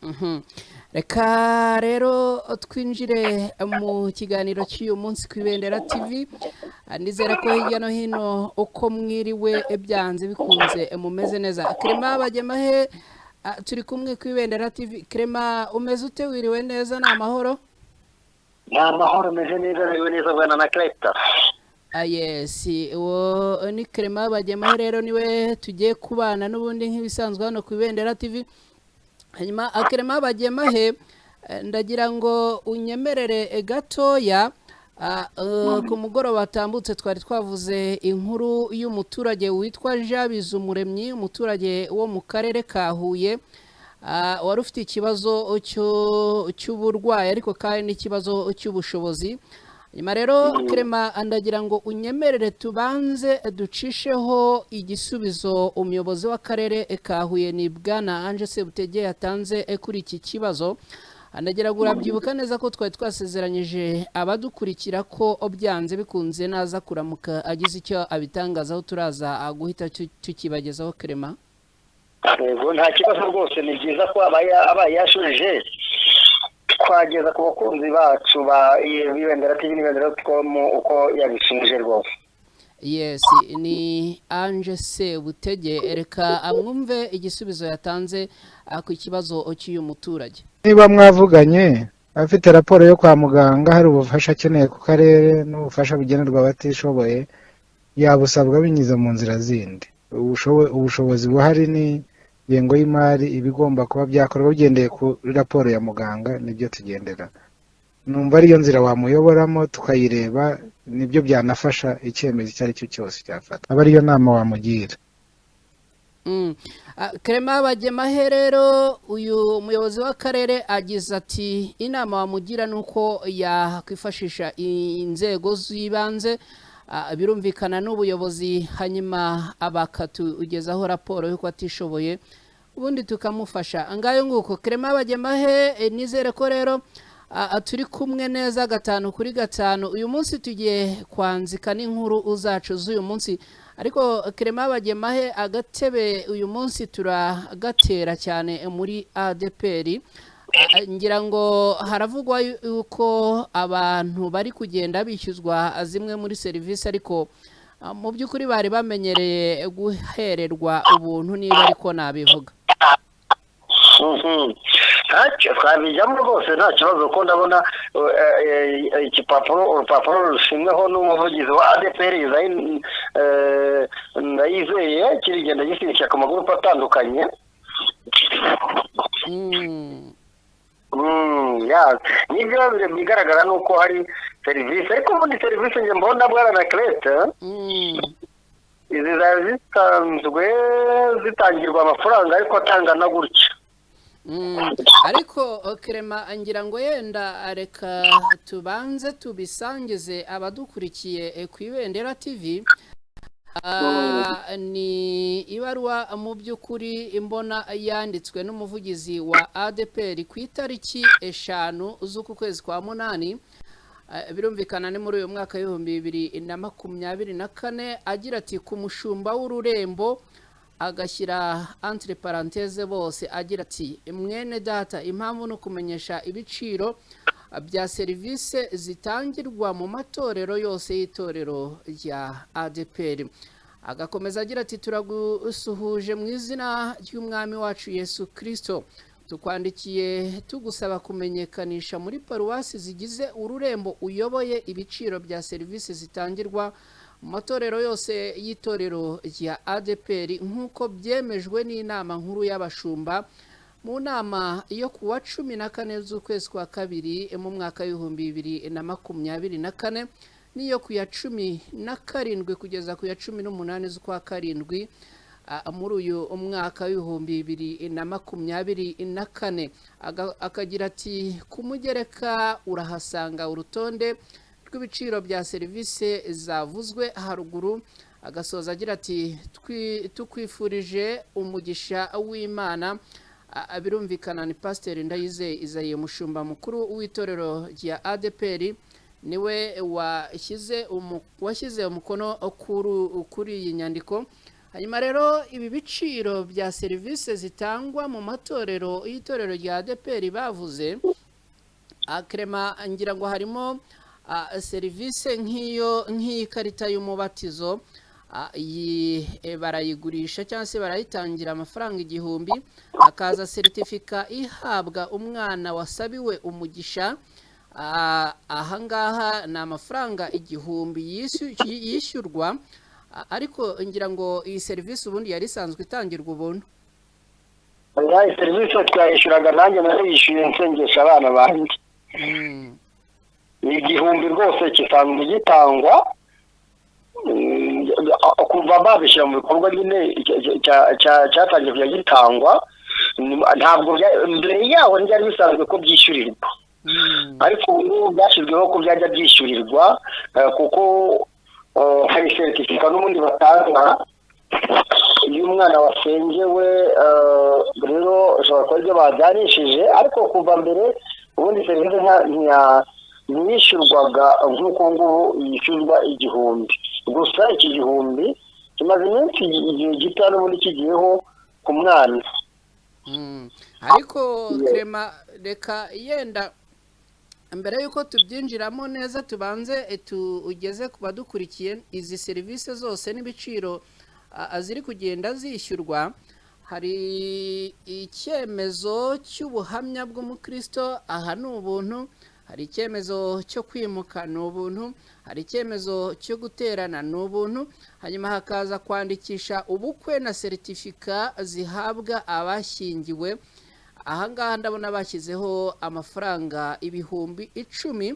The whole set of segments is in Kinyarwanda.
Mhm. Reka rero twinjire mu kiganiro cy'uyu munsi ku Ibendera TV. Nizera ko hirya no hino uko mwiriwe byanze bikunze mumeze neza. Clement Bagemahe, turi kumwe ku Ibendera TV. Clement, umeze ute? Wiriwe neza? Ni amahoro? Ni amahoro, meze neza, niwe neza bwana na Clepta. Yes, uwo ni Clement Bagemahe rero niwe tugiye kubana n'ubundi nk'ibisanzwe hano ku Ibendera TV. Hanyuma Clement Bagemahe, ndagira ngo unyemerere gatoya. Ku mugoroba watambutse twari twavuze inkuru y'umuturage witwa Jean Bizumuremyi, umuturage wo mu karere ka Huye, wari ufite ikibazo cy'uburwayi ariko kandi n'ikibazo cy'ubushobozi. Nyuma rero Clement, ndagira ngo unyemerere tubanze ducisheho igisubizo umuyobozi w'akarere ka Huye ni Bwana Ange Sebutege yatanze kuri iki kibazo. Ndagira ngo urabyibuka neza ko twari twasezeranyije abadukurikira ko byanze bikunze naza kuramuka agize icyo abitangazaho turaza guhita tukibagezaho. Clement, yego nta kibazo rwose, ni byiza ko abaye yashubije twageza ku bakunzi bacu ba Ibendera TV n'ibendera.com uko yabishimije rwose. yes, ni Ange Sebutege. Reka amwumve igisubizo yatanze ku kibazo cy'uyu muturage. Niba mwavuganye afite raporo yo kwa muganga, hari ubufasha akeneye ku karere n'ubufasha bugenerwa abatishoboye, yabusabwa binyuze mu nzira zindi. Ubushobozi buhari ni ingengo y'imari ibigomba kuba byakorwa bigendeye kuri raporo ya muganga, nibyo tugendera. Numva ariyo nzira wamuyoboramo tukayireba, nibyo byanafasha icyemezo icyo ari cyo cyose cyafata, aba ariyo nama wamugira. Clement Bagemahe rero, uyu muyobozi w'akarere agize ati inama wamugira nuko yakwifashisha inzego z'ibanze, birumvikana n'ubuyobozi, hanyuma bakatugezaho raporo y'uko atishoboye ubundi tukamufasha. Ngayo nguko Clement Bagemahe, nizere ko rero turi kumwe neza 5 kuri 5. Uyu munsi tugiye kwanzika n'inkuru zacu z'uyu munsi, ariko Clement Bagemahe, agatebe uyu munsi turagatera cyane muri ADPR. Ngira ngo haravugwa yuko abantu bari kugenda bishyuzwa zimwe muri serivisi, ariko mu by'ukuri bari bamenyereye guhererwa ubuntu, niba ariko nabivuga. Twabijyamo rwose nta kibazo, ko ndabona urupapuro rushimweho n'umuvugizi wa ADPR Ndayizeye kirigenda gisinyisha ku magurupe atandukanye. Nibyo bigaragara nuko hari serivisi, ariko ubundi serivisi njye mbona bwana na Clepta, izi zari zisanzwe zitangirwa amafaranga ariko atangana gutya. Ariko Clement, ngira ngo yenda reka tubanze tubisangize abadukurikiye ku Ibendera TV. Ni ibaruwa mu by'ukuri imbona yanditswe n'umuvugizi wa ADPR ku itariki 5 z'uku kwezi kwa munani, birumvikana ni muri uyu mwaka w'2024, agira ati ku mushumba w'ururembo, agashyira entre parenthèse bose, agira ati mwene data, impamvu no kumenyesha ibiciro bya serivisi zitangirwa mu matorero yose y'itorero rya ADPR. Agakomeza agira ati turagusuhuje mu izina ry'umwami wacu Yesu Kristo, tukwandikiye tugusaba kumenyekanisha muri paruwasi zigize ururembo uyoboye ibiciro bya serivisi zitangirwa mu matorero yose y'itorero rya ADPR nk'uko byemejwe n'inama nkuru y'abashumba mu nama yo kuwa 14 z'ukwezi kwa kabiri mu mwaka w'2024, n'iyo ku ya 17 kugeza ku ya 18 z'ukwa karindwi muri uyu umwaka w'2024. Akagira ati ku mugereka urahasanga urutonde rw'ibiciro bya serivisi zavuzwe haruguru. Agasoza agira ati tukwifurije umugisha w'Imana. Birumvikana ni Pasiteri Ndayizeye Isaie, umushumba mukuru w'itorero rya ADPR, niwe washyize umukono kuri iyi nyandiko. hanyuma rero ibi biciro bya serivisi zitangwa mu matorero y'itorero rya ADEPR bavuze Clement ngira ngo harimo serivisi nk'ikarita y'umubatizo barayigurisha cyangwa se barayitangira amafaranga 1,000 hakaza seritifika ihabwa umwana wasabiwe umugisha ahangaha ni amafaranga 1,000 yishyurwa ariko ngira ngo iyi serivisi ubundi yari isanzwe itangirwa ubuntu. iyi serivisi twayishyuraga nanjye narayishyuye nsengesha abana banjye ni 1,000 rwose kisanzwe gitangwa kuva babishyira mu bikorwa nyine cyatangiye kujya gitangwa ntabwo mbere yaho ntibyari bisanzwe ko byishyurirwa ariko ubu byashyizweho ko byajya byishyurirwa kuko hari seritifika n'ubundi batanga iyo umwana wasengewe rero ushobora kuba ibyo bajyanishije ariko kuva mbere ubundi serivisi ntiyishyurwaga nk'uko ngubu yishyurwa 1,000 gusa iki 1,000 kimaze iminsi igihe gito n'ubundi kigiyeho ku mwana ariko Clement reka yenda mbere yuko tubyinjiramo neza tubanze ugeze ku badukurikiye izi serivisi zose n'ibiciro ziri kugenda zishyurwa hari icyemezo cy'ubuhamya bw'umukristo aha ni ubuntu hari icyemezo cyo kwimuka ni ubuntu hari icyemezo cyo guterana ni ubuntu hanyuma hakaza kwandikisha ubukwe na seritifika zihabwa abashyingiwe ahangaha ndabona bashyizeho amafaranga 10,000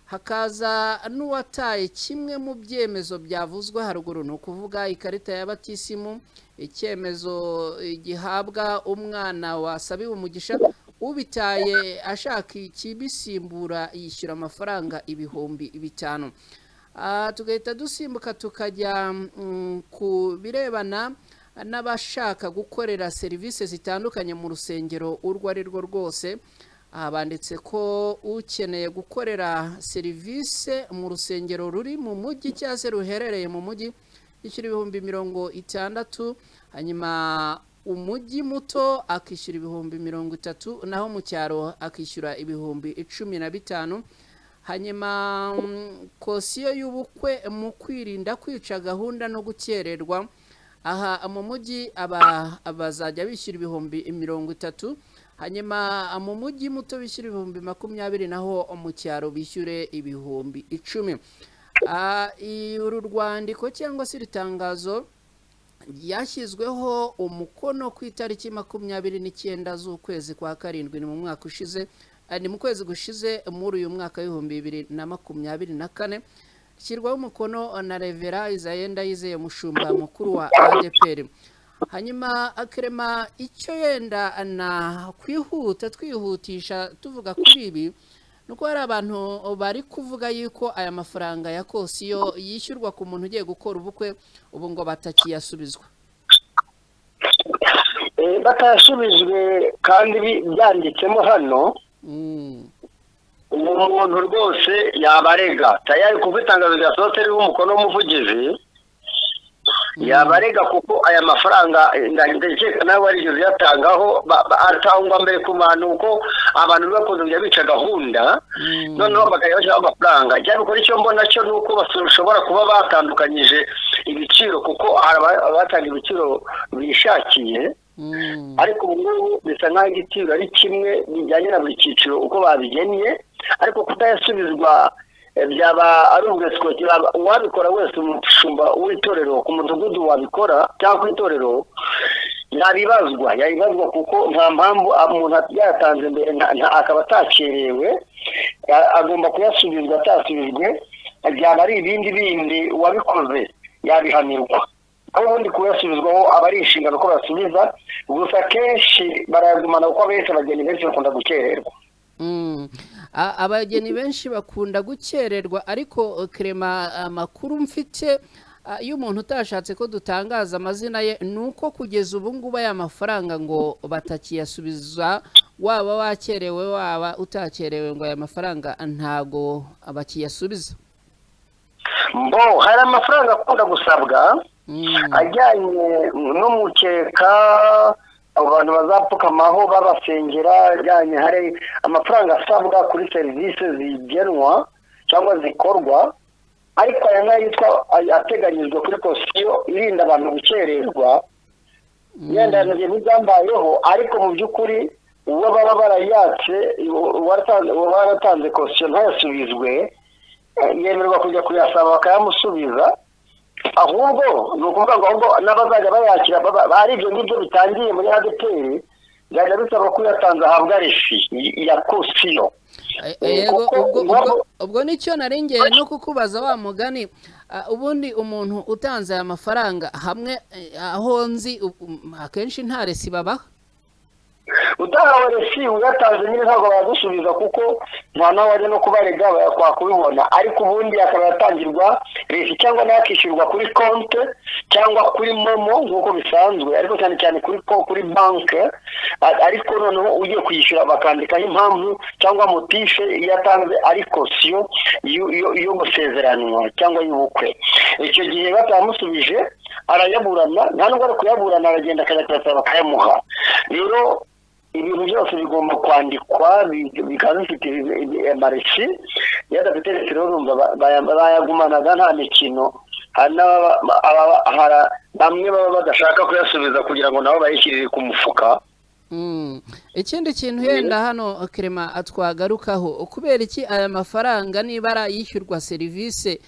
hakaza n'uwataye kimwe mu byemezo byavuzwe haruguru ni ukuvuga ikarita ya batisimu icyemezo gihabwa umwana wasabiwe umugisha ubitaye ashaka ikibisimbura yishyura amafaranga 5,000 tugahita dusimbuka tukajya ku birebana n'abashaka gukorera serivisi zitandukanye mu rusengero urwo ari rwo rwose banditse ko ukeneye gukorera serivisi mu rusengero ruri mu mujyi cyangwa se ruherereye mu mujyi yishyura 60,000 hanyuma umujyi muto akishyura 30,000 naho mu cyaro akishyura 15,000 hanyuma kosiyo y'ubukwe mu kwirinda kwica gahunda no gukererwa aha mu mujyi abazajya bishyura 30,000 hanyuma mu mujyi muto bishyura 20,000 naho mu cyaro bishyure 10,000 uru rwandiko cyangwa se itangazo ryashyizweho umukono ku itariki 29 z'ukwezi kwa karindwi ni mu mwaka ushize ni mu kwezi gushize muri uyu mwaka w'2024 shyirwaho umukono na Revera Isaie Ndayizeye mushumba mukuru wa ADEPR hanyuma Clement icyo yenda na twihutisha tuvuga kuri ibi nuko hari abantu bari kuvuga yuko aya mafaranga ya kosiyo yishyurwa ku muntu ugiye gukora ubukwe ubu ngo batakiyasubizwa batayasubijwe kandi byanditsemo hano umuntu rwose yabarega tayari kuva itangazo ryasohotse ririho umukono w'umuvugizi yabarega kuko aya mafaranga ndagikeka nawe warigeze uyatangaho atangwa mbere ku bantu uko abantu bakoze kujya bica gahunda noneho bakayashyiraho amafaranga cyane ko icyo mbona cyo ni uko bashobora kuba batandukanyije ibiciro kuko abatanga ibiciro bishakiye ariko ubu ngubu bisa nk'aho igiciro ari kimwe bijyanye na buri cyiciro uko babigennye ariko kutayasubizwa byaba ari ubugesiko uwabikora wese umushumba w'itorero ku mudugudu wabikora cyangwa ku itorero yabibazwa kuko nta mpamvu umuntu yatanze mbere akaba atakerewe agomba kuyasubizwa atasubijwe byaba ari ibindi bindi uwabikoze yabihanirwa ubundi kuyasubizwaho aba ari inshingano ko basubiza gusa kenshi barayagumana kuko abenshi abageni benshi bakunda gukererwa abageni benshi bakunda gukererwa ariko Clement amakuru mfite iyo umuntu utashatse ko dutangaza amazina ye ni uko kugeza ubu ngubu aya mafaranga ngo batakiyasubiza waba wakerewe waba utakerewe ngo aya mafaranga ntago bakiyasubiza hari amafaranga akunda gusabwa ajyanye n'umukeka abantu bazapfukamaho babasengera, ajyanye hari amafaranga asabwa kuri serivisi zigenwa cyangwa zikorwa, ariko aya ngaya yitwa ateganyijwe kuri kosiyo irinda abantu gukererwa, yenda ntibyambayeho, ariko mu by'ukuri uwo baba barayatse waratanze kosiyo ntayasubizwe yemererwa kujya kuyasaba bakayamusubiza, ahubwo ni ukuvuga ngo ahubwo n'abazajya bayakira bari ibyo ngibyo bitangiye muri ADPR byajya bisaba ko yatanze ahabwa refi ya kosiyo. Ubwo nicyo narengeye no kukubaza wa mugani, ubundi umuntu utanze aya mafaranga hamwe aho nzi akenshi nta resi babaha. Utahawe resi uyatanze nyine ntabwo bagusubiza kuko mwana wajya no kubarega bakubibona, ariko ubundi akaba yatangirwa resi cyangwa nakishyurwa kuri konte cyangwa kuri momo nk'uko bisanzwe, ariko cyane cyane kuri banke, ariko noneho ugiye kwishyura bakandikaho impamvu cyangwa motife iyo atanze ari kosiyo yo gusezeranwa cyangwa y'ubukwe. Icyo gihe batamusubije arayaburana, nta nubwo ari kuyaburana, aragenda akayakata bakayamuha. Rero ibintu byose bigomba kwandikwa bikaba bifite amaresi, iyo adafite resi rero bayagumanaga nta mikino. Hari bamwe baba badashaka kuyasubiza kugira ngo nabo bayishyirire ku mufuka. Ikindi kintu yenda hano Clement atwagarukaho, kubera iki aya mafaranga niba yishyurwa serivisi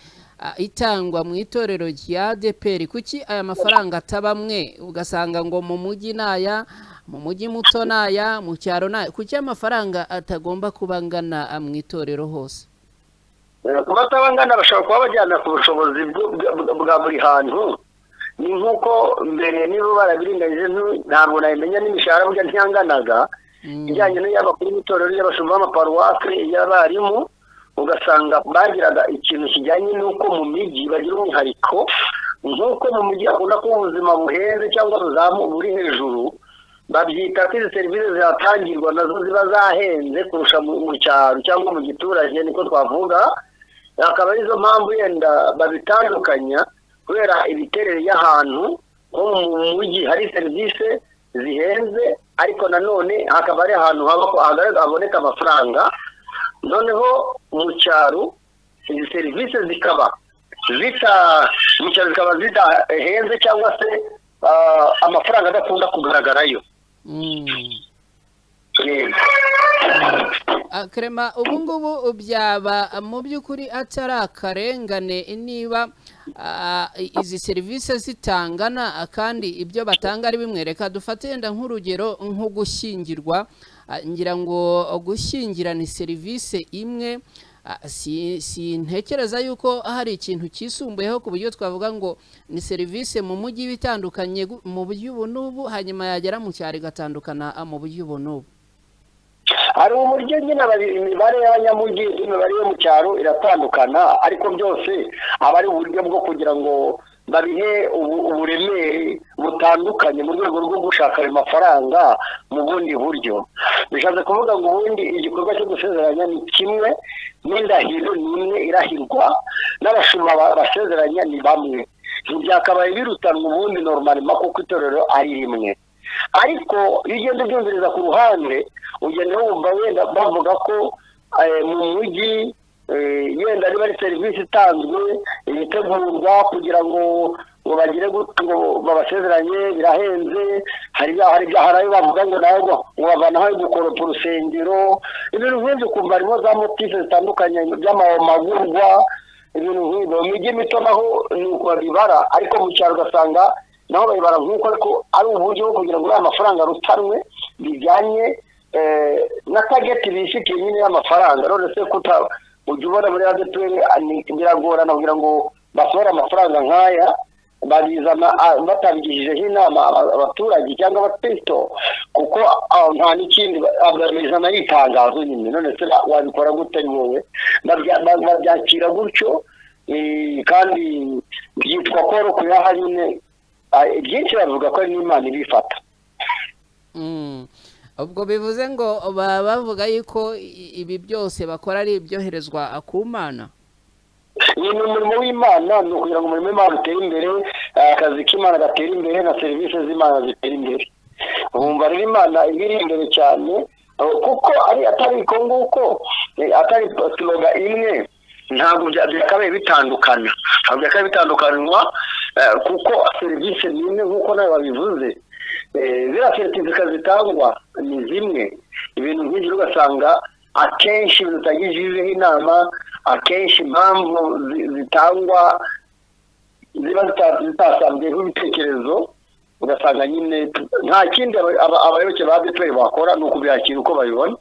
itangwa mu itorero rya ADPR, kuki aya mafaranga atabamwe ugasanga ngo mu mujyi naya, mu mujyi muto naya, mu cyaro naya, kuki amafaranga atagomba kubangana mu itorero hose? Kuba atabangana bashobora kuba bajyana ku bushobozi bwa buri hantu. Ni nk'uko mbere niba barabiringanije ntabwo nabimenya n'imishahara burya ntiyanganaga, ijyanye n'iy'abakuru b'itorero, y'abashumba b'amaparuwasi, y'abarimu, ugasanga bagiraga ikintu kijyanye n'uko mu mijyi bagira umwihariko, nk'uko mu mijyi akunda kuba ubuzima buhenze cyangwa buri hejuru, babyita ko izi serivisi zihatangirwa nazo ziba zahenze kurusha mu cyaro cyangwa mu giturage, niko twavuga. Akaba arizo mpamvu yenda babitandukanya, kubera imiterere y'ahantu. Nko mu mujyi hari serivisi zihenze, ariko nanone hakaba ari ahantu haboneka amafaranga. Noneho mu cyaro izi serivisi zikaba zidahenze cyangwa se amafaranga adakunda kugaragarayo. Clement, ubu ngubu byaba mu by'ukuri atari akarengane niba izi serivisi zitangana kandi ibyo batanga ari bimwe? Reka dufate yenda nk'urugero nko gushyingirwa, ngira ngo gushyingira ni serivisi imwe, si ntekereza yuko hari ikintu cyisumbuyeho ku buryo twavuga ngo ni serivisi mu mujyi bitandukanye mu buryo ubu n'ubu, hanyuma yagera mu cyaro igatandukana mu buryo ubu n'ubu. Hari uburyo nyine imibare y'abanyamujyi n'imibare yo mu cyaro iratandukana, ariko byose aba ari uburyo bwo kugira ngo babihe uburemere butandukanye mu rwego rwo gushaka ayo mafaranga mu bundi buryo. Bishatse kuvuga ngo ubundi igikorwa cyo gusezeranya ni kimwe, n'indahiro ni imwe irahirwa, n'abashumba basezeranya ni bamwe. Ntibyakabaye birutanwa ubundi normalement kuko itorero ari rimwe. Ariko iyo ugenda ubyumviriza ku ruhande, ugenda wumva wenda bavuga ko mu mujyi yenda niba ari serivisi itanzwe ibitegurwa kugira ngo bagire ngo babasezeranye birahenze, hari ayo bavuga ngo nawe wabanaho gukoropa urusengero, ibintu nk'ibyo ukumva harimo za motife zitandukanye by'amagurwa, ibintu nk'ibyo. Mu mijyi mito naho ni uko babibara, ariko mu cyaro ugasanga naho babibara nk'uko, ariko ari uburyo bwo kugira ngo aya mafaranga rutanwe bijyanye na tageti bifitiye nyine y'amafaranga. None se ujya ubona muri ADPR biragorana kugira ngo basohore amafaranga nk'aya, babizana batabigishije inama abaturage cyangwa abakristo, kuko nta n'ikindi babizana ari itangazo nyine. None se wabikora gute wowe? Babyakira gutyo, kandi byitwa ko ari ukuyaha nyine. Byinshi bavuga ko ari n'Imana ibifata. Ubwo bivuze ngo bavuga yuko ibi byose bakora ari ibyoherezwa ku Mana. Ni umurimo w'Imana, ni ukugira ngo umurimo w'Imana utere imbere, akazi k'Imana gatera imbere na serivisi z'Imana zitera imbere. Umva rero Imana ibiri imbere cyane kuko atari ko nguko atari sloga imwe ntabwo byakabaye bitandukana, ntabwo byakabaye bitandukanwa kuko serivisi ni imwe nk'uko nawe babivuze. Ziriya seritifika zitangwa ni zimwe, ibintu nk'ibyo ugasanga akenshi ibintu utagijeho inama, akenshi impamvu zitangwa ziba zitasanzweho ibitekerezo, ugasanga nyine nta kindi abayoboke ba ADEPR bakora ni ukubyakira uko babibona.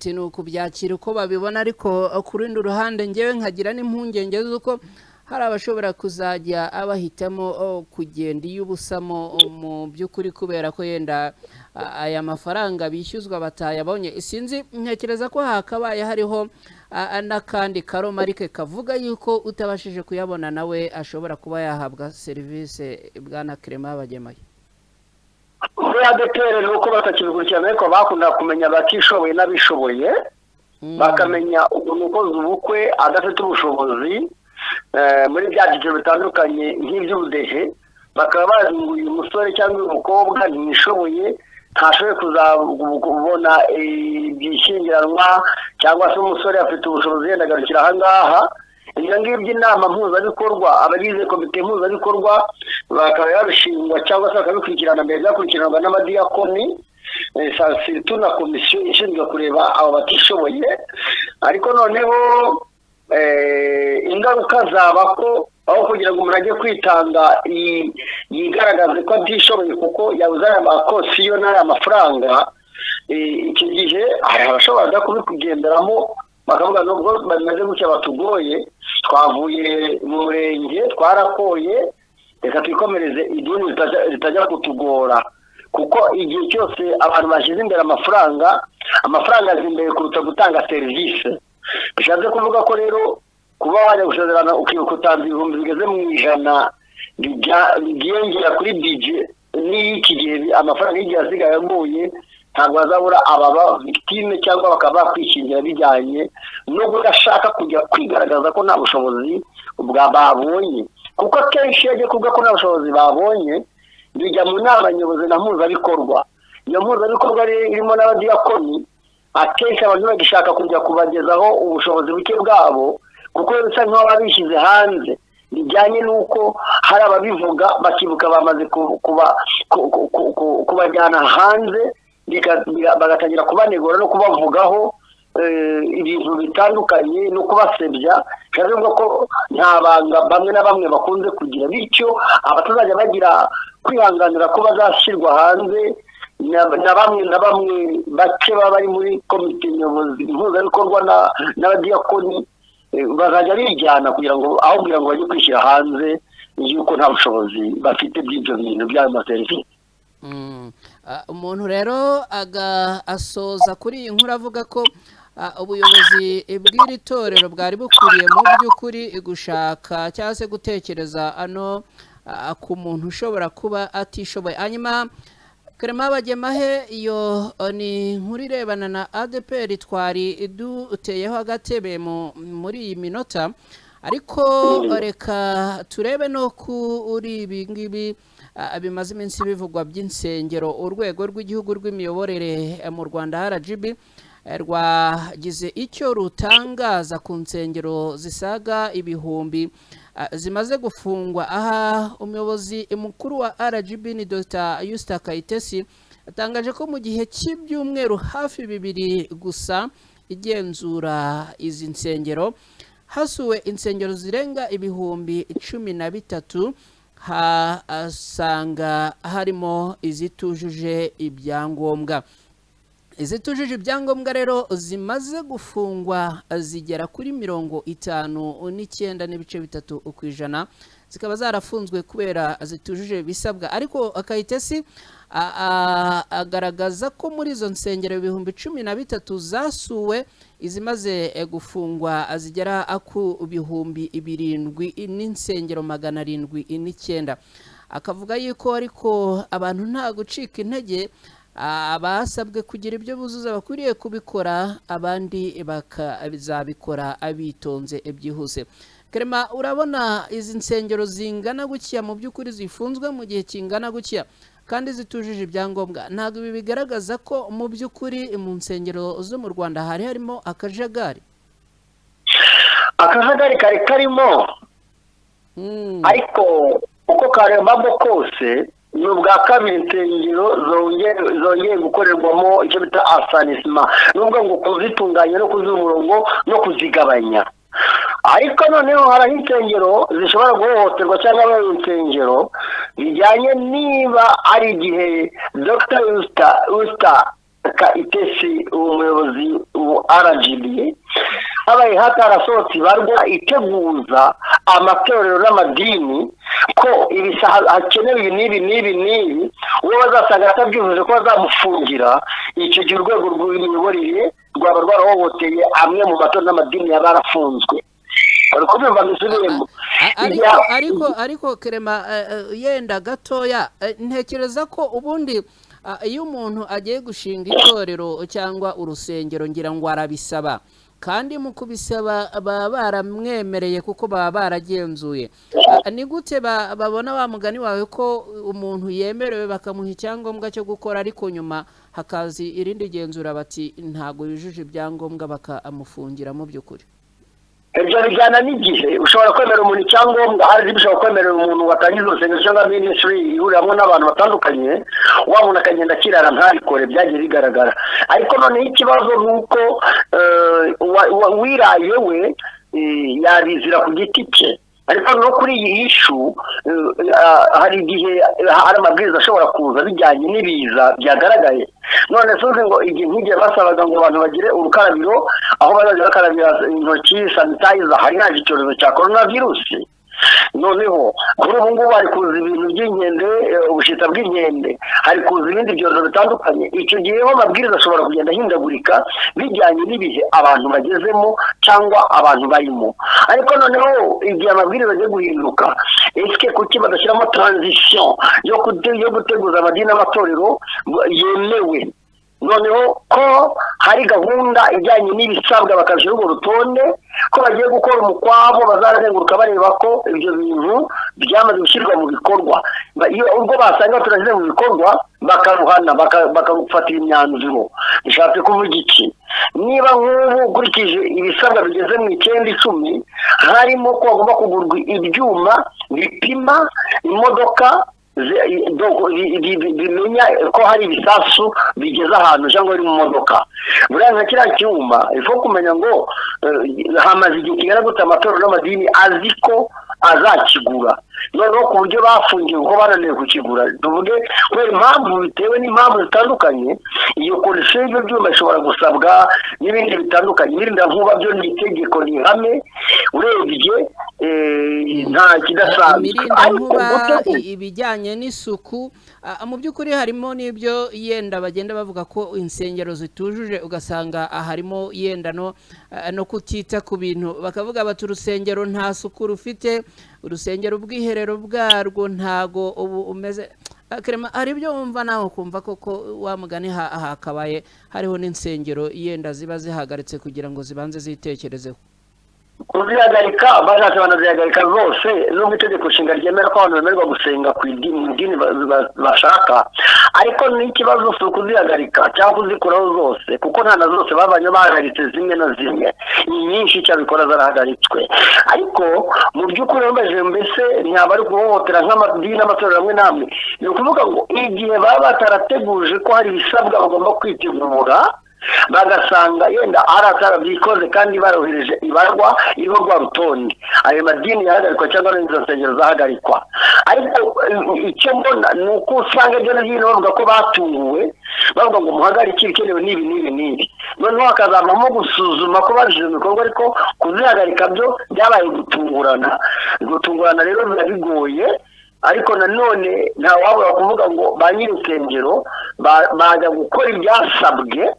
Ni ukubyakira uko babibona, ariko ku rundi ruhande ngewe nkagira n'impungenge z'uko hari abashobora kuzajya abahitamo kugenda iy'ubusamo mu by'ukuri kubera ko yenda aya mafaranga bishyuzwa batayabonye. Sinzi, ntekereza ko hakabaye hariho n'akandi karomarike kavuga yuko utabashije kuyabona nawe ashobora kuba yahabwa serivisi. Bwana Clement Bagemahe, muri ADEPR ni uko batakibikurikirana, ariko bakunda kumenya abatishoboye n'abishoboye, bakamenya umuntu ukoze ubukwe adafite ubushobozi muri bya byiciro bitandukanye nk'iby'ubudehe, bakaba bazi ngo uyu musore cyangwa uyu mukobwa ntishoboye, ntashoboye kubona ibyishyingiranwa, cyangwa se umusore afite ubushobozi yenda agarukira aha ngaha. Ibyo ngibyo inama mpuzabikorwa, abagize komite mpuzabikorwa bakaba babishingwa cyangwa se bakabikurikirana mbere byakurikiranwa n'amadiyakoni, surtout na komisiyo ishinzwe kureba abo batishoboye. Ariko noneho ingaruka zaba ko aho kugira ngo umuntu ajye kwitanga yigaragaze ko atishoboye kuko yabuze aya makosiyo n'aya mafaranga, iki gihe hari abashobora kubikugenderamo bakavuga nubwo bameze gutya batugoye, twavuye mu murenge twarakoye, reka twikomereze idini ritajya kutugora. Kuko igihe cyose abantu bashyize imbere amafaranga azi imbere kuruta gutanga serivisi. Bishatse kuvuga ko rero kuba wajya gusezerana ukibuka utanze ibihumbi bigeze mu ijana byiyongera kuri bije n'iki gihe amafaranga y'igihe asigaye aguye, ntabwo bazabura ababa victime cyangwa bakaba bakwishingira bijyanye no kudashaka kujya kwigaragaza ko nta bushobozi babonye. Kuko akenshi iyo agiye kuvuga ko nta bushobozi babonye, bijya mu nama nyobozi na mpuzabikorwa. Iyo mpuzabikorwa irimo n'abadiyakoni, akenshi abantu bagishaka kujya kubagezaho ubushobozi buke bwabo, kuko bisa nk'aho babishyize hanze. Bijyanye n'uko hari ababivuga bakibuka bamaze kubajyana hanze, bagatangira kubanegura no kubavugaho ibintu bitandukanye no kubasebya. Bivuga ko nta banga bamwe na bamwe bakunze kugira, bityo abatazajya bagira kwihanganira ko bazashyirwa hanze. Na bamwe bake baba bari muri komite nyobozi mpuzabikorwa n'abadiyakoni bazajya bijyana kugira ngo aho kugira ngo bajye kwishyira hanze yuko nta bushobozi bafite bw'ibyo bintu by'ayo maserivisi. Umuntu rero asoza kuri iyi nkuru avuga ko ubuyobozi bw'iri torero bwari bukwiriye mu by'ukuri gushaka cyangwa se gutekereza ku muntu ushobora kuba atishoboye. Hanyuma Clement Bagemahe, iyo ni inkuru irebana na ADEPR twari duteyeho agatebe muri iyi minota, ariko reka turebe no kuri ibi ngibi bimaze iminsi bivugwa by'insengero. Urwego rw'igihugu rw'imiyoborere mu Rwanda RGB rwagize icyo rutangaza ku nsengero zisaga ibihumbi zimaze gufungwa. Aha umuyobozi mukuru wa RGB ni Dr. Yusta Kayitesi atangaje ko mu gihe cy'ibyumweru hafi 2 gusa igenzura izi nsengero hasuwe insengero zirenga ibihumbi 13, hasanga harimo izitujuje ibyangombwa. Izitujuje ibyangombwa rero zimaze gufungwa zigera kuri 59.3%, zikaba zarafunzwe kubera zitujuje bisabwa. Ariko Kayitesi agaragaza ko muri izo nsengero ibihumbi 13 zasuwe, izimaze gufungwa zigera ku bihumbi 7 n'insengero 709. Akavuga yuko ariko abantu nta gucika intege, abasabwe kugira ibyo buzuza bakwiriye kubikora, abandi bakazabikora abitonze byihuse. Clement, urabona izi nsengero zingana gutya mu by'ukuri zifunzwe mu gihe kingana gutya kandi zitujuje ibyangombwa, ntabwo ibi bigaragaza ko mu by'ukuri mu nsengero zo mu Rwanda harimo akajagari? Akajagari kari karimo, ariko uko karembamo kose ni ubwa kabiri insengero zongeye gukorerwamo icyo bita asanisima, nubwo ngo kuzitunganya no kuziha umurongo no kuzigabanya. Ariko noneho hari insengero zishobora guhohoterwa cyangwa insengero bijyanye niba ari igihe Dr. Usta Itesi umuyobozi wa RGB habaye hatarasohotse ibarwa iteguza amatorero n'amadini ko hakenewe n'ibi uwo bazasanga atabyujuje ko bazamufungira, icyo gihe urwego rw'imiyoborere rwaba rwarahohoteye amwe mu matorero n'amadini yaba yarafunzwe. Ariko Clement, yenda gatoya, ntekereza ko ubundi iyo umuntu agiye gushinga itorero cyangwa urusengero ngira ngo arabisaba, kandi mu kubisaba baba baramwemereye kuko baba baragenzuye. Ni gute babona wa mugani wawe ko umuntu yemerewe bakamuha icyangombwa cyo gukora, ariko nyuma hakazi irindi genzura bati ntabwo yujuje ibyangombwa bakamufungira mu by'ukuri? Ibyo bijyana n'igihe. Ushobora kwemerera umuntu icyangombwa, hari bishobora kwemerera umuntu watangiza urusengero cyangwa ministry ihuriramo n'abantu batandukanye, wa muntu akagenda akirara ntabikore, byagiye bigaragara. Ariko noneho ikibazo ni uko wiraye we yabizira ku giti cye. Ariko no kuri iyi ishu hari igihe hari amabwiriza ashobora kuza bijyanye n'ibiza byagaragaye. None soze ngo igihe nk'igihe basabaga ngo abantu bagire urukarabiro aho bazajya bakarabira intoki, sanitizer, hari haje icyorezo cya coronavirus. Noneho kuri ubu ngubu hari kuza ibintu by'inkende, ubushita bw'inkende, hari kuza ibindi byorezo bitandukanye. Icyo gihe ho amabwiriza ashobora kugenda ahindagurika bijyanye n'ibihe abantu bagezemo cyangwa abantu barimo. Ariko noneho igihe amabwiriza agiye guhinduka, ese kuki badashyiramo transition yo guteguza amadini n'amatorero yemewe? Noneho ko hari gahunda ijyanye n'ibisabwa bakashyira urwo rutonde ko bagiye gukora umukwabo, bazazenguruka bareba ko ibyo bintu byamaze gushyirwa mu bikorwa. Iyo ubwo basanga turashyize mu bikorwa bakaruhana bakafatira imyanzuro. Bishatse kuvuga iki? Niba nk'ubu ukurikije ibisabwa bigeze mu 9-10 harimo ko bagomba kugurwa ibyuma bipima imodoka bimenya ko hari ibisasu bigeze ahantu cyangwa ari mu modoka. Buriya nka kiriya cyuma ifo kumenya ngo hamaze igihe kingana gute amatorero n'amadini azi ko azakigura, noneho ku buryo bafungiye kuko bananiwe kukigura. Tuvuge kubera impamvu bitewe n'impamvu zitandukanye, iyo kondisiyo y'ibyo byuma ishobora gusabwa n'ibindi bitandukanye. Ibirinda nkuba byo ni itegeko rihame, urebye nta kidasanzwe. Imirinda nkuba, ibijyanye n'isuku, mu by'ukuri harimo n'ibyo yenda bagenda bavuga ko insengero zitujuje, ugasanga harimo yenda no kutita ku bintu, bakavuga bati urusengero nta suku rufite, urusengero ubwiherero bwarwo ntago ubu umeze. Clement, hari ibyo wumva nawe kumva koko wa mugani hakabaye hariho n'insengero yenda ziba zihagaritse kugira ngo zibanze zitekerezeho? Kuzihagarika bashatse banazihagarika zose, nubwo itegeko nshinga ryemera ko abantu bemererwa gusenga ku idini bashaka. Ariko n'ikibazo si ukuzihagarika cyangwa kuzikuraho zose, kuko nta na zose babanye bahagaritse, zimwe na zimwe. Nyinshi icyo bikora zarahagaritswe. Ariko mu by'ukuri bambaje mbese ntiyaba ari guhohotera nk'amadini n'amatorero amwe n'amwe. Ni ukuvuga ngo igihe baba batarateguje ko hari ibisabwa bagomba kwitegura, bagasanga yenda byikoze kandi barohereje ibarwa iriho rwa rutonde, ayo madini yahagarikwa cyangwa n'izo nsengero zahagarikwa. Ariko icyo mbona ni uko usanga ibyo hino bavuga ko batunguwe, bavuga ngo muhagarike ibikenewe n'ibi. Noneho hakazavamo gusuzuma ko babishyize mu bikorwa, ariko kuzihagarika byo byabaye gutungurana rero biba bigoye. Ariko nanone nta wabura kuvuga ngo ba nyir'urusengero bajya gukora ibyasabwe,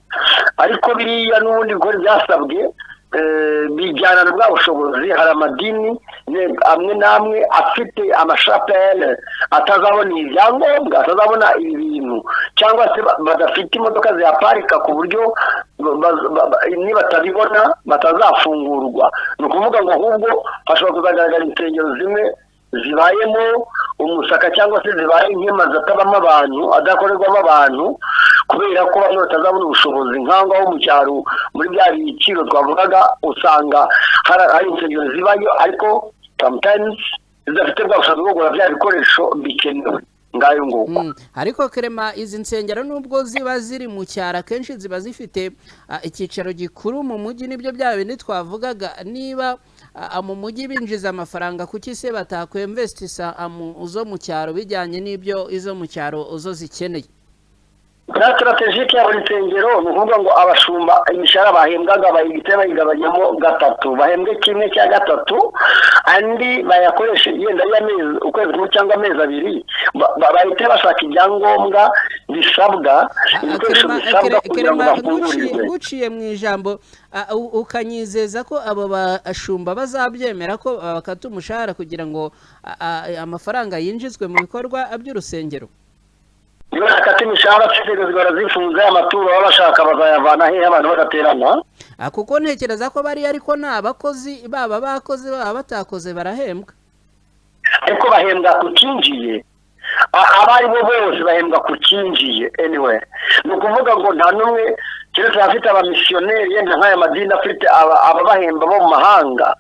ariko biriya n'ubundi gukora ibyasabwe bijyana na bwa bushobozi. Hari amadini amwe n'amwe afite amashapele atazabona ibyangombwa, atazabona ibi bintu, cyangwa se badafite imodoka zihaparika ku buryo nibatabibona batazafungurwa. Ni ukuvuga ngo ahubwo hashobora kuzagaragara insengero zimwe zibayemo umusaka cyangwa se zibaye nk'amazu atabamo abantu, adakorerwamo abantu, kubera ko bamwe batazabona ubushobozi nk'aho mu cyaro muri bya biciro twavugaga, usanga hari insengero zibayo ariko sometimes zidafite bwa bushobozi bwo kugura bya bikoresho bikenewe ngayo nguko. Ariko Clement, izi nsengero nubwo ziba ziri mu cyaro akenshi ziba zifite icyicaro gikuru mu mujyi, nibyo bya bindi twavugaga. Niba mu mujyi binjiza amafaranga, kuki se batakwemvestisa zo mu cyaro bijyanye n'ibyo izo mu cyaro zo zikeneye? Na strategike ya buri nsengero ni ukuvuga ngo abashumba imishahara bahembwaga bayigite bayigabanyamo gatatu, bahembwe kimwe cya gatatu, andi bayakoreshe yenda y'amezi ukwezi kumwe cyangwa amezi abiri, bahite bashaka ibyangombwa bisabwa, ibikoresho bisabwa kugira ngo bafungurirwe. Guciye mu ijambo ukanyizeza ko abo bashumba bazabyemera ko bakata umushahara kugira ngo amafaranga yinjizwe mu bikorwa by'urusengero? Niba nakata imishahara insengero zigora zifunze, amaturo baba bashaka bazayavana hehe abantu bagaterana? Kuko ntekereza ko bari ariko ni abakozi, baba bakoze baba batakoze barahembwa. Ariko bahembwa ku kinjiye, abari bo bose bahembwa ku kinjiye. Anyway, ni ukuvuga ngo nta n'umwe keretse abafite abamisiyoneri yenda nk'aya madini afite ababahemba bo mu mahanga,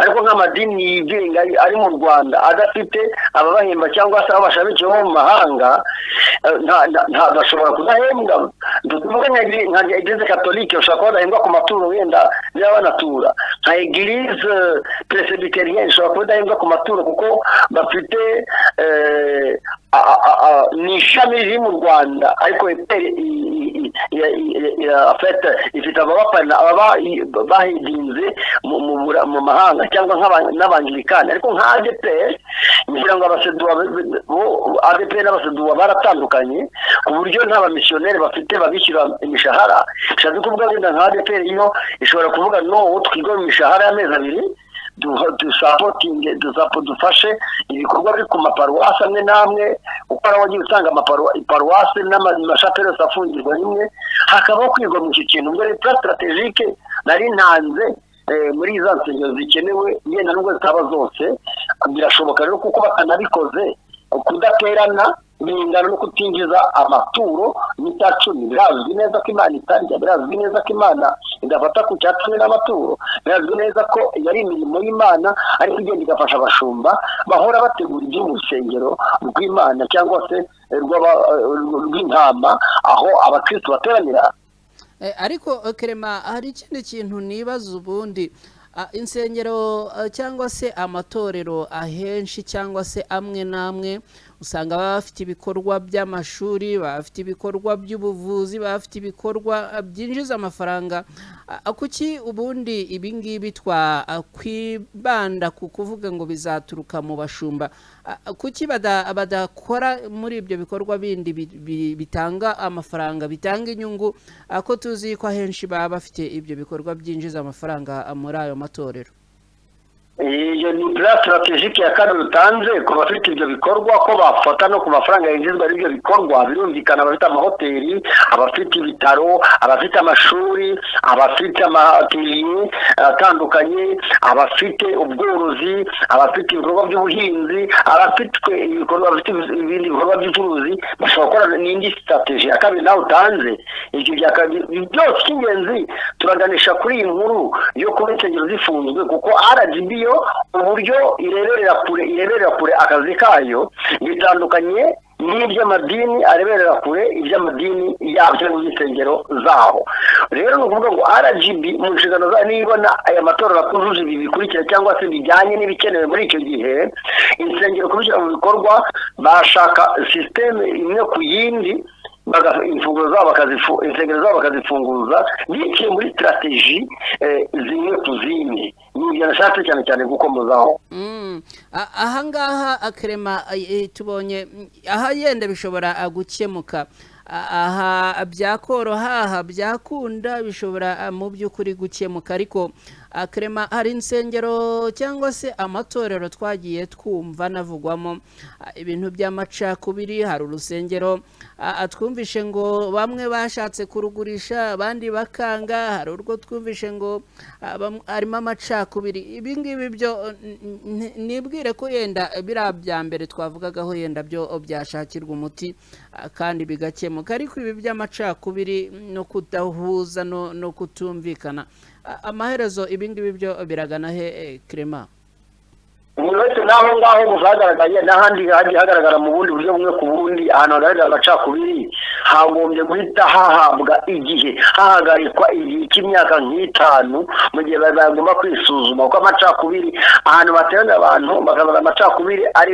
ariko nk'amadini yigenga ari mu Rwanda adafite ababahemba cyangwa se abashamikiye bo mu mahanga, bashobora kudahembwa. Tuvuge nka Eglise Catholique ushobora kuba badahembwa ku maturo wenda niba banatura, nka Eglise Presbyterienne ushobora kuba badahembwa ku maturo kuko bafite ni ishami riri mu Rwanda, ariko ifite ababapana bahidinze mu mahanga cyangwa n'abangilikani. Ariko nka ADPR ngira ngo ADPR n'abaseduwa baratandukanye ku buryo nta bamisiyoneri bafite babishyura imishahara. Bishatse kuvuga wenda nka ADPR iyo ishobora kuvuga no twigomwe imishahara y'amezi abiri, dufashe ibikorwa biri ku maparuwasi amwe n'amwe, uko ari wagiye usanga amaparuwasi n'amashapeli yose afungirwa rimwe, hakabaho kwigwa mu iki kintu. Ubwo rero strategike nari ntanze muri izo nsengero zikenewe, yenda nubwo zitaba zose, birashoboka rero kuko bakanabikoze kudaterana bingana no kutinjiza amaturo n'itacumi. Birazwi neza ko Imana itarya, birazwi neza ko Imana idafata ku cyatumi n'amaturo, birazwi neza ko yari imirimo y'Imana, ariko igenda igafasha abashumba bahora bategura ibyo mu rusengero rw'Imana cyangwa se rw'intama aho abakristo bateranira. Ariko Clement, hari ikindi kintu nibaza ubundi, insengero cyangwa se amatorero ahenshi cyangwa se amwe n'amwe usanga baba bafite ibikorwa by'amashuri, bafite ibikorwa by'ubuvuzi, bafite ibikorwa byinjiza amafaranga. Kuki ubundi ibi ngibi twakwibanda ku kuvuga ngo bizaturuka mu bashumba? Kuki badakora muri ibyo bikorwa bindi bitanga amafaranga, bitanga inyungu, ko tuzi ko ahenshi baba bafite ibyo bikorwa byinjiza amafaranga muri ayo matorero? Iyo ni plan strategique ya kabiri utanze ku bafite ibyo bikorwa, ko bafata no ku mafaranga yinjizwa ari ibyo bikorwa. Birumvikana abafite amahoteli, abafite ibitaro, abafite amashuri, abafite amateliye atandukanye, abafite ubworozi, abafite ibikorwa by'ubuhinzi, abafite ibikorwa, abafite ibindi bikorwa by'ubucuruzi, bashobora gukora n'indi strategie ya kabiri nawe utanze. Icyo bya kabiri byose cy'ingenzi turaganisha kuri iyi nkuru yo kuba insengero zifunzwe, kuko RGB uburyo ireberera kure akazi kayo bitandukanye n'iby'amadini areberera kure iby'amadini yabyo n'insengero zaho. Rero ni ukuvuga ngo RGB mu nshingano zayo nibona aya matorero akujuje ibi bikurikira cyangwa se bijyanye n'ibikenewe muri icyo gihe, insengero kubishyira mu bikorwa bashaka sisiteme imwe ku yindi, insengero zabo bakazifunguza biciye muri strategie zimwe ku zindi. Nibyo nashatse cyane cyane gukomozaho. Ahangaha Clement, tubonye aha yenda bishobora gukemuka, aha byakoroha, aha byakunda, bishobora mu by'ukuri gukemuka, ariko Clement, hari insengero cyangwa se amatorero twagiye twumva navugwamo ibintu by'amacakubiri. Hari urusengero twumvishe ngo bamwe bashatse kurugurisha abandi bakanga, hari urwo twumvishe ngo harimo amacakubiri. Ibi ngibi byo nibwire ko yenda biriya bya mbere twavugagaho yenda byo byashakirwa umuti kandi bigakemuka, ariko ibi by'amacakubiri no kudahuza no kutumvikana, amaherezo ibi ngibi byo biragana he Clement? uretse n'aho ngaho buzagaragaye n'ahandi hagiye hagaragara mu bundi buryo bumwe ku bundi, ahantu hagaragara amacakubiri hagombye guhita hahabwa igihe, hahagarikwa igihe cy'imyaka nk'itanu mu gihe bagomba kwisuzuma, kuko amacakubiri ahantu baterana abantu bakavuga amacakubiri ari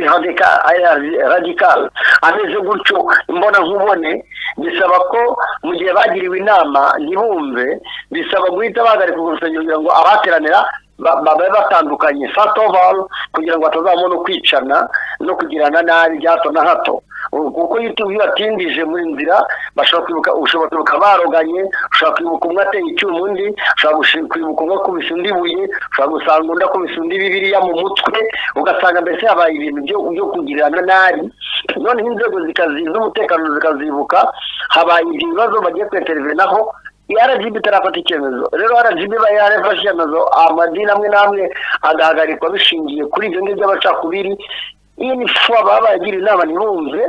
radical ameze gutyo imbona nkubone, bisaba ko mu gihe bagiriwe inama ntibumve, bisaba guhita bahagarika urusengero kugira ngo abateranira babe batandukanye first of all, kugira ngo batazabona kwicana no kugirana nabi bya hato na hato, kuko iyo batindije muri nzira ushobora kwibuka baroganye, ushobora kwibuka umwe ateye icyuma undi, ushobora kwibuka umwe akubise undi ibuye, ushobora gusanga undi akubise undi bibiliya mu mutwe, ugasanga mbese habaye ibintu byo kugirana nabi. Noneho inzego z'umutekano zikazibuka habaye ibyo bibazo bagiye kwintervenaho, RGB itarafata icyemezo. Rero RGB yarafashe icyemezo, amadini amwe n'amwe agahagarikwa bishingiye kuri ibyo ngibyo by'amacakubiri. Iyi ni fo babagira inama ntibumve,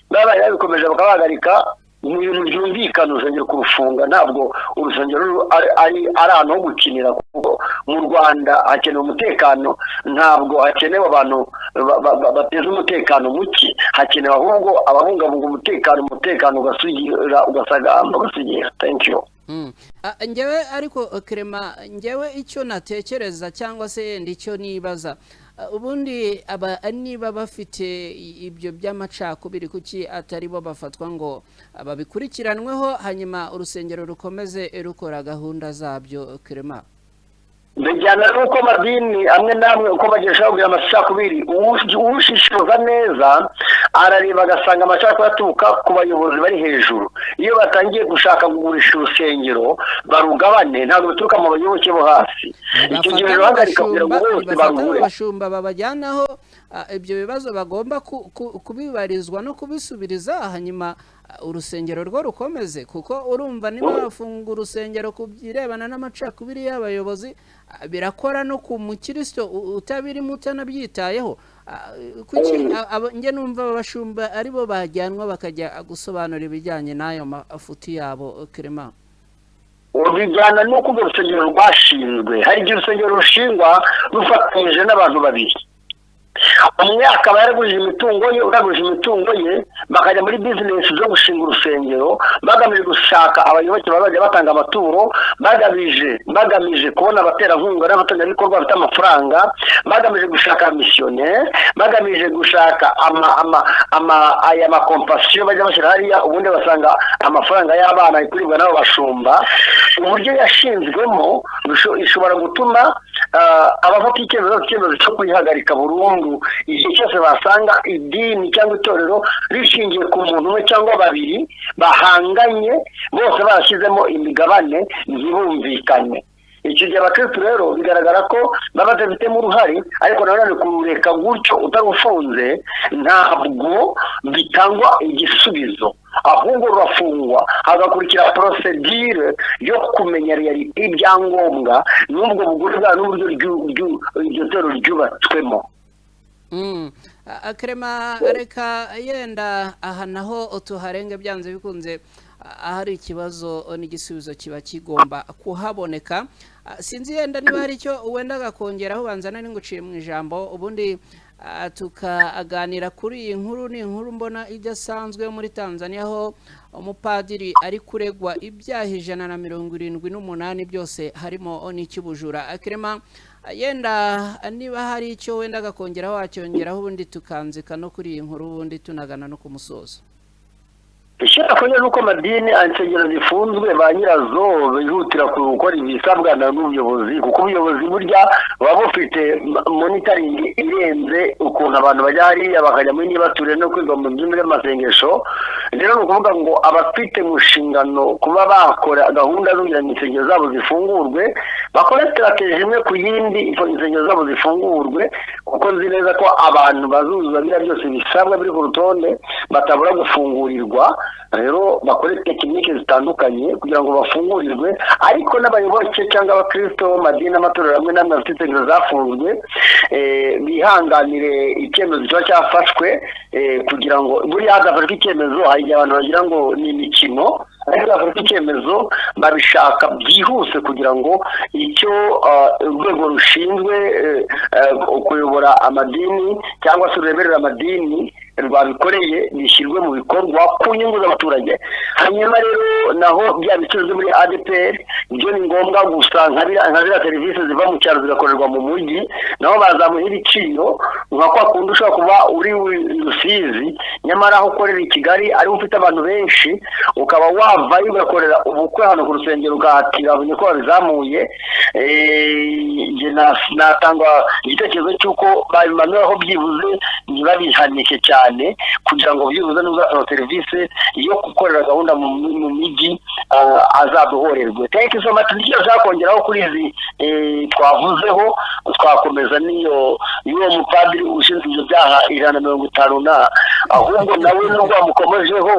babaye babikomeje bakabahagarika, ni ibintu byumvikana urusengero kurufunga. Ntabwo urusengero ari ahantu ho gukinira, kuko mu Rwanda hakenewe umutekano, ntabwo hakenewe abantu bateza umutekano muke, hakenewe ahubwo ababungabunga umutekano ugasagamba ugasigira. Thank you. Ngewe ariko Clement, ngewe icyo natekereza cyangwa se yenda icyo nibaza, ubundi niba bafite ibyo by'amacakubiri kuki atari bo bafatwa ngo babikurikiranweho hanyuma urusengero rukomeze rukora gahunda zabyo Clement? bijyana n'uko amadini amwe n'amwe uko bageshaho kugira amacakubiri, uwushishoza neza arareba agasanga amacakubiri aturuka ku bayobozi bari hejuru. Iyo batangiye gushaka kugurisha urusengero barugabane, ntabwo bituruka mu bayoboke bo hasi. Icyo gihe rero hagarika kugira ngo bose barugure, abashumba babajyanaho ibyo bibazo bagomba kubibarizwa no kubisubiriza, hanyuma urusengero rwo rukomeze. Kuko urumva niba bafunga urusengero ku birebana n'amacakubiri y'abayobozi, birakora no ku mukristo utabirimo utanabyitayeho. Kuki nge numva abashumba aribo bajyanwa bakajya gusobanura ibijyanye n'ayo mafuti yabo Clement? bijyana n'uko urwo rusengero rwashinzwe. Hari igihe urusengero rushingwa rufatanyije n'abantu babiri, umwe akaba yaragurije imitungo ye, uragurije imitungo ye, bakajya muri bizinesi zo gushinga urusengero bagamije gushaka abayoboke bazajya batanga amaturo, bagamije kubona abaterankunga n'abafatanyabikorwa bafite amafaranga, bagamije gushaka misiyoneri, bagamije gushaka aya makompasiyo bajya bashyira hariya, ubundi basanga amafaranga y'abana kuribwa n'abo bashumba. Uburyo yashinzwemo ishobora gutuma abafata icyemezo cyo kuyihagarika burundu igihe cyose basanga idini cyangwa itorero rishingiye ku muntu umwe cyangwa babiri bahanganye, bose barashyizemo imigabane ntibumvikane. Icyo gihe abakristo rero bigaragara ko baba badafitemo uruhare, ariko nanone kureka gutyo utarufunze ntabwo bitangwa igisubizo, ahubwo rurafungwa hagakurikira procedure yo kumenya reality y'ibyangombwa n'ubwo bugurwa n'uburyo iryo torero ryubatswemo. Clement, reka yenda aha naho tuharenge byanze bikunze, ahari ikibazo n'igisubizo kiba kigomba kuhaboneka. Sinzi yenda niba hari icyo wenda kongeraho, banzana n'inguciye mu ijambo, ubundi tukaganira kuri iyi nkuru. Ni inkuru mbona idasanzwe muri Tanzania, aho umupadiri ari kuregwa ibyaha 178 byose harimo n'icy'ubujura. Clement, yenda niba hari icyo wenda gakongeraho wacyongeraho, ubundi tukanzika no kuri iyi nkuru, ubundi tunagana no ku musozo. ishira ko nuko amadini ansengero zifunzwe ba nyirazo bihutira gukora ibisabwa n'ubuyobozi kuko ubuyobozi burya baba bufite monitoring irenze ukuntu abantu bajya hariya bakajya muri nibature no kwiga mu by'imire masengesho rero ni ukuvuga ngo abafite mu nshingano kuba bakora gahunda zo kugira ngo insengero zabo zifungurwe bakora strategy imwe ku yindi insengero zabo zifungurwe kuko nzi neza ko abantu bazuzuza biriya byose bisabwa biri ku rutonde batabura gufungurirwa rero bakore tekinike zitandukanye kugira ngo bafungurirwe ariko n'abayoboke cyangwa abakristo madini amatorero amwe n'amwe afite insengero zafunzwe bihanganire icyemezo kiba cyafashwe kugira ngo buriya hadafashwe icyemezo hari igihe abantu bagira ngo ni imikino ariko hadafashwe icyemezo babishaka byihuse kugira ngo icyo urwego rushinzwe kuyobora amadini cyangwa se ureberera amadini rwabikoreye bishyirwe mu bikorwa ku nyungu z'abaturage hanyuma rero naho bya bicuruzwa muri ADPR ibyo ni ngombwa gusa nka ziriya serivisi ziva mu cyaro zigakorerwa mu mujyi naho bazamuha ibiciro nka kwa kundi ushobora kuba uri Rusizi nyamara aho ukorera i Kigali ari ufite abantu benshi ukaba wavayo ugakorera ubukwe hano ku rusengero ugahatira abonye ko babizamuye natanga igitekerezo cy'uko babimanuraho byibuze ntibabihanike cyane kugira ngo byibuze n'uzasaba serivisi yo gukorera gahunda mu mijyi azaduhorerwe thank you so much nicyo zakongeraho kuri izi twavuzeho twakomeza niyo mupadiri ushinzwe ibyo byaha 150 ahubwo nawe nubwo bamukomejeho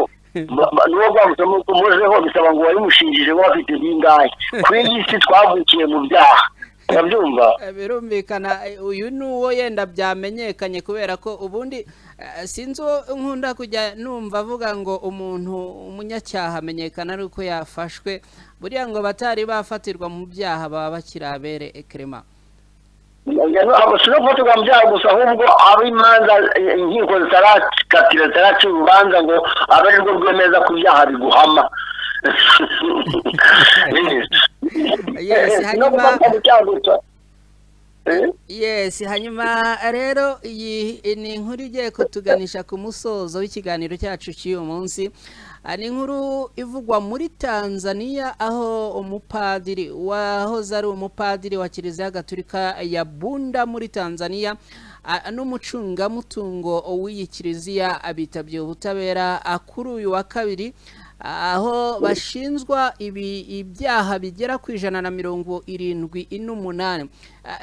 n'uwo bamukomejeho bisaba ngo wabimushingije ngo bafite bingahe kuri iyi si twavukiye mu byaha urabyumva birumvikana uyu nuwo yenda byamenyekanye kubera ko ubundi sinzi nkunda kujya numva avuga ngo umunyacyaha amenyekana ari uko yafashwe buriya ngo batari bafatirwa mu byaha baba bakirabere Clement abashobora gufatirwa mu byaha gusa ahubwo abo imanza inkiko zitarakatira zitaraca urubanza ngo abe ari rwo rwemeza ku byaha biguhama hanyuma rero iyi ni inkuru igiye kutuganisha ku musozo w'ikiganiro cyacu cy'uyu munsi ni inkuru ivugwa muri Tanzania aho umupadiri wahoze ari umupadiri wa Kiliziya Gatolika ya Bunda muri Tanzania n'umucungamutungo w'iyi kiliziya abitabye ubutabera kuri uyu wa kabiri aho bashinzwa ibyaha bigera ku 178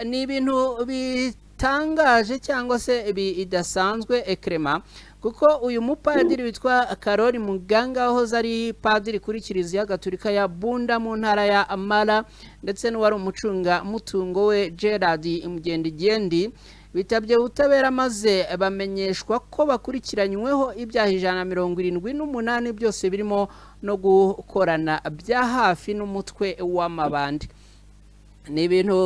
ni ibintu bitangaje cyangwa se bidasanzwe Clement kuko uyu mupadiri witwa Karoli Muganga aho ari padiri kuri Kiliziya Gatolika ya Bunda mu ntara ya Amara ndetse n'uwari umucunga mutungo we Gerard Mugendigendi bitabye ubutabera maze bamenyeshwa ko bakurikiranyweho ibyaha 178 byose birimo no gukorana bya hafi n'umutwe w'amabandi ni ibintu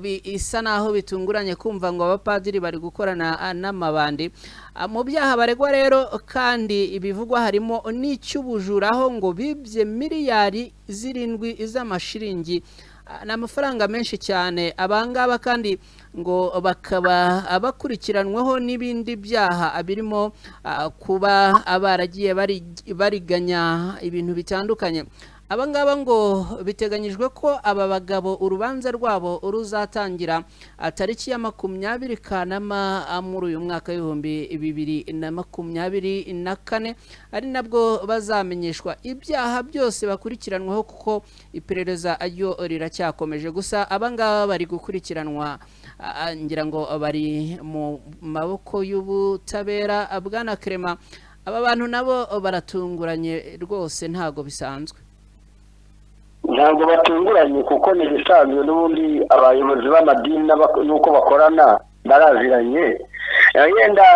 bisa naho bitunguranye kumva ngo abapadiri bari gukorana n'amabandi mu byaha baregwa rero kandi ibivugwa harimo n'icy'ubujuraho ngo bibye miliyari 7 z'amashiringi n'amafaranga menshi cyane abangaba kandi ngo bakaba abakurikiranweho n'ibindi byaha birimo kuba abaragiye bariganya ibintu bitandukanye abangaba ngo biteganyijwe ko aba bagabo urubanza rwabo ruzatangira tariki ya 20 Kanama muri uyu mwaka w'2024 ari nabwo bazamenyeshwa ibyaha byose bakurikiranweho kuko iperereza ayo riracyakomeje gusa abangaba bari gukurikiranwa ngira ngo bari mu maboko y'ubutabera bwana Clement aba bantu nabo baratunguranye rwose ntago bisanzwe ntabwo batunguranye kuko ni bisanzwe n'ubundi abayobozi b'amadini nuko bakorana baraziranye yenda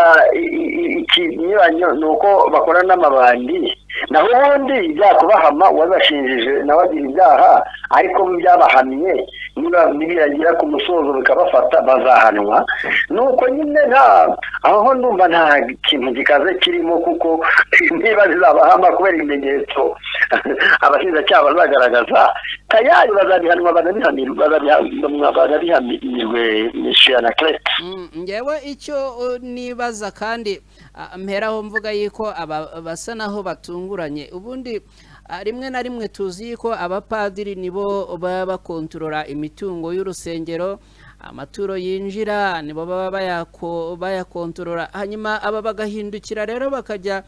ikinyuranyo nuko bakorana n'amabandi naho ubundi byakubahama wabashinjije nabagira ibyaha ariko byabahamye niba nibiragira ku musozo bikabafata bazahanwa nuko nyine aho ndumva nta kintu gikaze kirimo kuko niba zizabahama kubera ibimenyetso abashinjacyaha bazagaragaza tayari bazabihanwa banabihamirwe Mishana Clet. Ngewe icyo nibaza kandi mperaho mvuga yuko basa naho batunguranye ubundi rimwe na rimwe tuzi ko abapadiri nibo baba bakontorora imitungo y'urusengero amaturo yinjira nibo baba bayakontorora hanyuma aba bagahindukira rero bakajya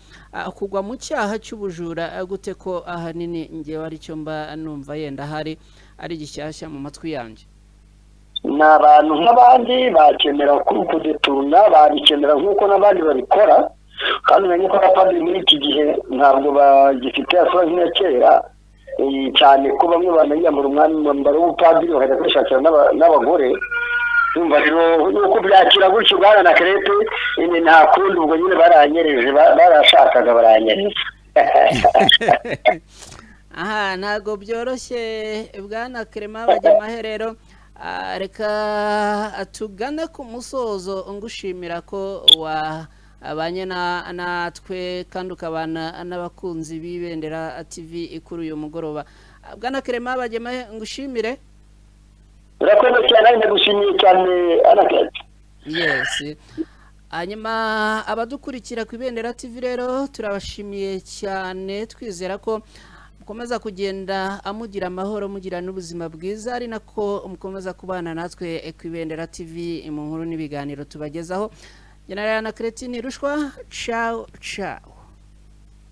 kugwa mu cyaha cy'ubujura gute ko ahanini ngewe aricyo mba numva yenda hari ari gishyashya mu matwi yanjye. Ni abantu nk'abandi bakenera kudeturuna babikenera nk'uko n'abandi babikora kandi umenye ko abapadiri muri iki gihe ntabwo bagifite asura nk'iya kera cyane ko bamwe banayiyambura umwambaro w'ubupadiri bakajya kwishakira n'abagore yumva rero nuko byakira gutyo bwana na Krete nta kundi ubwo nyine baranyereje barashakaga baranyereje. Aha ntago byoroshye bwana Clement Bajyamaherero reka tugane ku musozo ngushimira ko abanye natwe kandi ukabana n'abakunzi b'Ibendera TV kuri uyu mugoroba. Bwana Clement Bajyamahe ngushimire. Urakoze cyane ndagushimiye cyane Anaket. Yes. Hanyuma abadukurikira ku Ibendera TV rero turabashimiye cyane twizera ko mukomeza kugenda amugira amahoro mugira n'ubuzima bwiza ari nako mukomeza kubana natwe ku Ibendera TV mu nkuru n'ibiganiro tubagezaho. General Anacletini Rushwa, ciao ciao.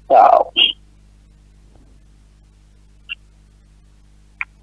Ciao.